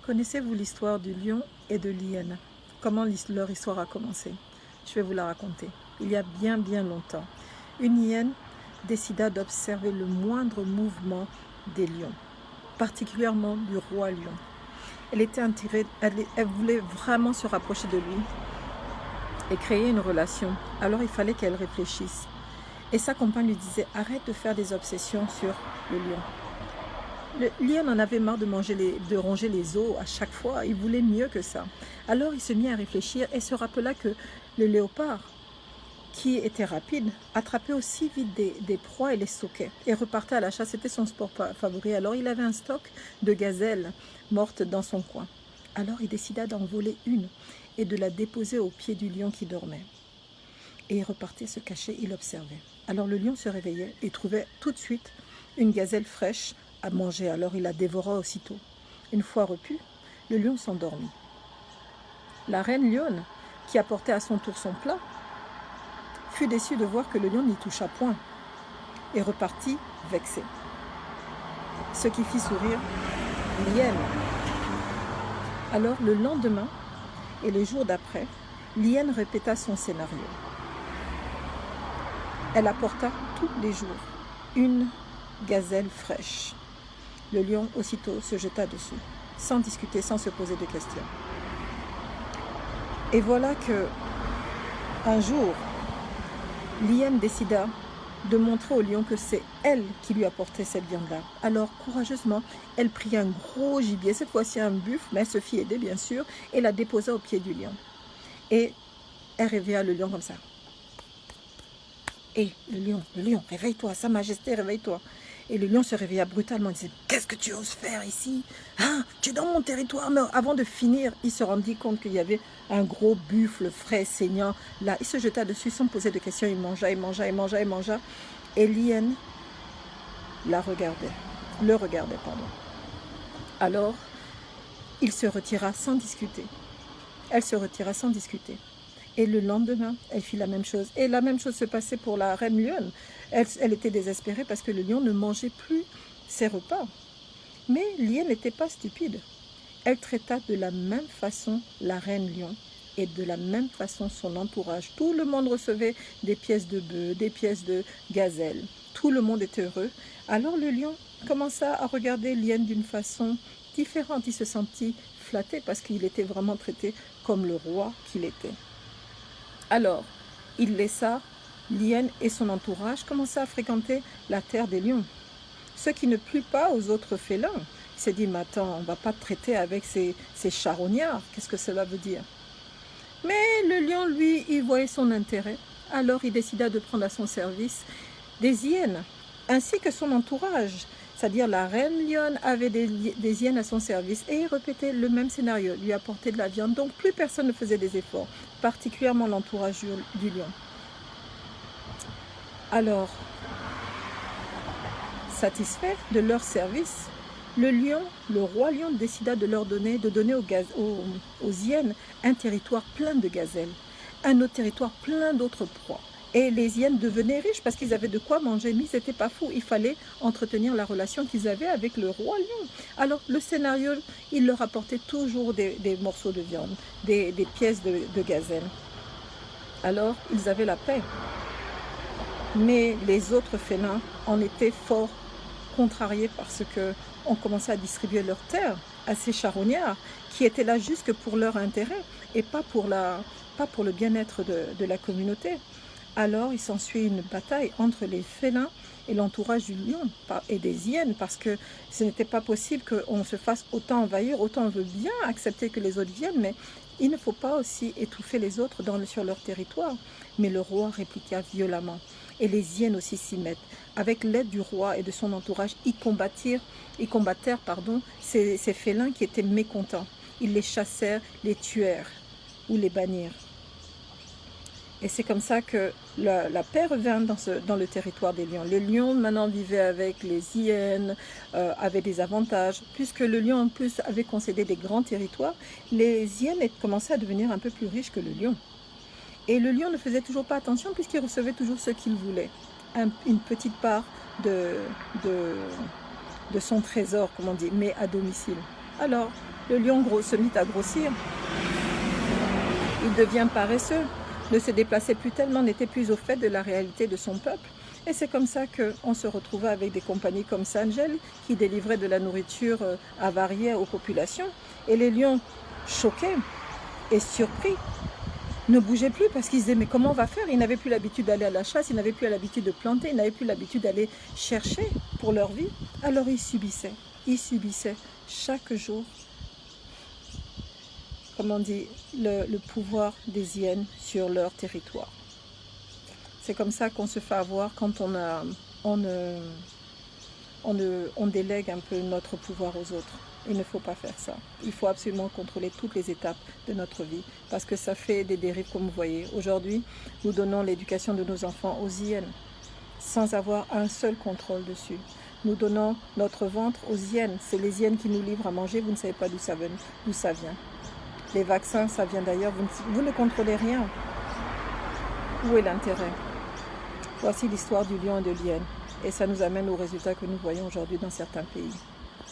Connaissez-vous l'histoire du lion et de l'hyène? Comment leur histoire a commencé? Je vais vous la raconter. Il y a bien longtemps, une hyène décida d'observer le moindre mouvement des lions, particulièrement du roi lion. Elle était attirée, elle voulait vraiment se rapprocher de lui et créer une relation. Alors il fallait qu'elle réfléchisse. Et sa compagne lui disait: arrête de faire des obsessions sur le lion. Le lion en avait marre de ronger les os à chaque fois. Il voulait mieux que ça. Alors il se mit à réfléchir et se rappela que le léopard, qui était rapide, attrapait aussi vite des proies et les stockait et repartait à la chasse. C'était son sport favori. Alors il avait un stock de gazelles mortes dans son coin. Alors il décida d'en voler une et de la déposer au pied du lion qui dormait. Et il repartait se cacher, il observait. Alors le lion se réveillait et trouvait tout de suite une gazelle fraîche à manger. Alors il la dévora aussitôt. Une fois repu, le lion s'endormit. La reine lionne, qui apportait à son tour son plat, fut déçue de voir que le lion n'y toucha point et repartit vexé. Ce qui fit sourire l'hyène. Alors le lendemain et le jour d'après, l'hyène répéta son scénario. Elle apporta tous les jours une gazelle fraîche. Le lion aussitôt se jeta dessus, sans discuter, sans se poser de questions. Et voilà que, un jour, l'hyène décida de montrer au lion que c'est elle qui lui apportait cette viande-là. Alors, courageusement, elle prit un gros gibier, cette fois-ci un buffle, mais elle se fit aider, bien sûr, et la déposa au pied du lion. Et elle réveilla le lion comme ça. Hé, le lion, réveille-toi, Sa Majesté, réveille-toi. Et le lion se réveilla brutalement, il disait: qu'est-ce que tu oses faire ici? Hein, tu es dans mon territoire. Mais avant de finir, il se rendit compte qu'il y avait un gros buffle frais, saignant. Là, il se jeta dessus sans poser de questions. Il mangea. Et l'hyène le regardait. Alors, il se retira sans discuter. Elle se retira sans discuter. Et le lendemain, elle fit la même chose. Et la même chose se passait pour la reine lionne. Elle était désespérée parce que le lion ne mangeait plus ses repas. Mais l'hyène n'était pas stupide. Elle traita de la même façon la reine lion et de la même façon son entourage. Tout le monde recevait des pièces de bœuf, des pièces de gazelle. Tout le monde était heureux. Alors le lion commença à regarder l'hyène d'une façon différente. Il se sentit flatté parce qu'il était vraiment traité comme le roi qu'il était. Alors, il laissa l'hyène et son entourage commencer à fréquenter la terre des lions. Ce qui ne plut pas aux autres félins. Il s'est dit: mais attends, on ne va pas te traiter avec ces charognards. Qu'est-ce que cela veut dire? Mais le lion, lui, il voyait son intérêt. Alors, il décida de prendre à son service des hyènes, ainsi que son entourage. C'est-à-dire la reine lionne avait des hyènes à son service et il répétait le même scénario, lui apporter de la viande. Donc plus personne ne faisait des efforts, particulièrement l'entourage du lion. Alors, satisfait de leur service, le roi lion décida de donner aux hyènes un territoire plein de gazelles, un autre territoire plein d'autres proies. Et les hyènes devenaient riches parce qu'ils avaient de quoi manger, mais ils n'étaient pas fous. Il fallait entretenir la relation qu'ils avaient avec le roi lion. Alors le scénario, il leur apportait toujours des morceaux de viande, des pièces de gazelle. Alors ils avaient la paix. Mais les autres félins en étaient fort contrariés parce qu'on commençait à distribuer leurs terres à ces charognards qui étaient là juste que pour leur intérêt et pas pour le bien-être de la communauté. Alors il s'ensuit une bataille entre les félins et l'entourage du lion et des hyènes, parce que ce n'était pas possible qu'on se fasse autant envahir. Autant on veut bien accepter que les autres viennent, mais il ne faut pas aussi étouffer les autres sur leur territoire. Mais le roi répliqua violemment, et les hyènes aussi s'y mettent. Avec l'aide du roi et de son entourage, ils combattirent ces félins qui étaient mécontents. Ils les chassèrent, les tuèrent ou les bannirent. Et c'est comme ça que la paix revint dans le territoire des lions. Les lions maintenant vivaient avec les hyènes, avaient des avantages. Puisque le lion en plus avait concédé des grands territoires, les hyènes commençaient à devenir un peu plus riches que le lion. Et le lion ne faisait toujours pas attention puisqu'il recevait toujours ce qu'il voulait. Une petite part de son trésor, comme on dit, mais à domicile. Alors, Le lion se mit à grossir. Il devient paresseux, ne se déplaçait plus tellement, n'était plus au fait de la réalité de son peuple. Et c'est comme ça qu'on se retrouva avec des compagnies comme Sangel qui délivraient de la nourriture avariée aux populations. Et les lions, choqués et surpris, ne bougeaient plus parce qu'ils se disaient mais comment on va faire? Ils n'avaient plus l'habitude d'aller à la chasse, ils n'avaient plus l'habitude de planter, ils n'avaient plus l'habitude d'aller chercher pour leur vie. Alors ils subissaient chaque jour, comme on dit, le pouvoir des hyènes sur leur territoire. C'est comme ça qu'on se fait avoir quand on délègue un peu notre pouvoir aux autres. Il ne faut pas faire ça. Il faut absolument contrôler toutes les étapes de notre vie parce que ça fait des dérives comme vous voyez. Aujourd'hui, nous donnons l'éducation de nos enfants aux hyènes sans avoir un seul contrôle dessus. Nous donnons notre ventre aux hyènes. C'est les hyènes qui nous livrent à manger. Vous ne savez pas d'où ça vient. Les vaccins, ça vient d'ailleurs. Vous ne contrôlez rien. Où est l'intérêt? Voici l'histoire du lion et de l'hyène. Et ça nous amène aux résultats que nous voyons aujourd'hui dans certains pays.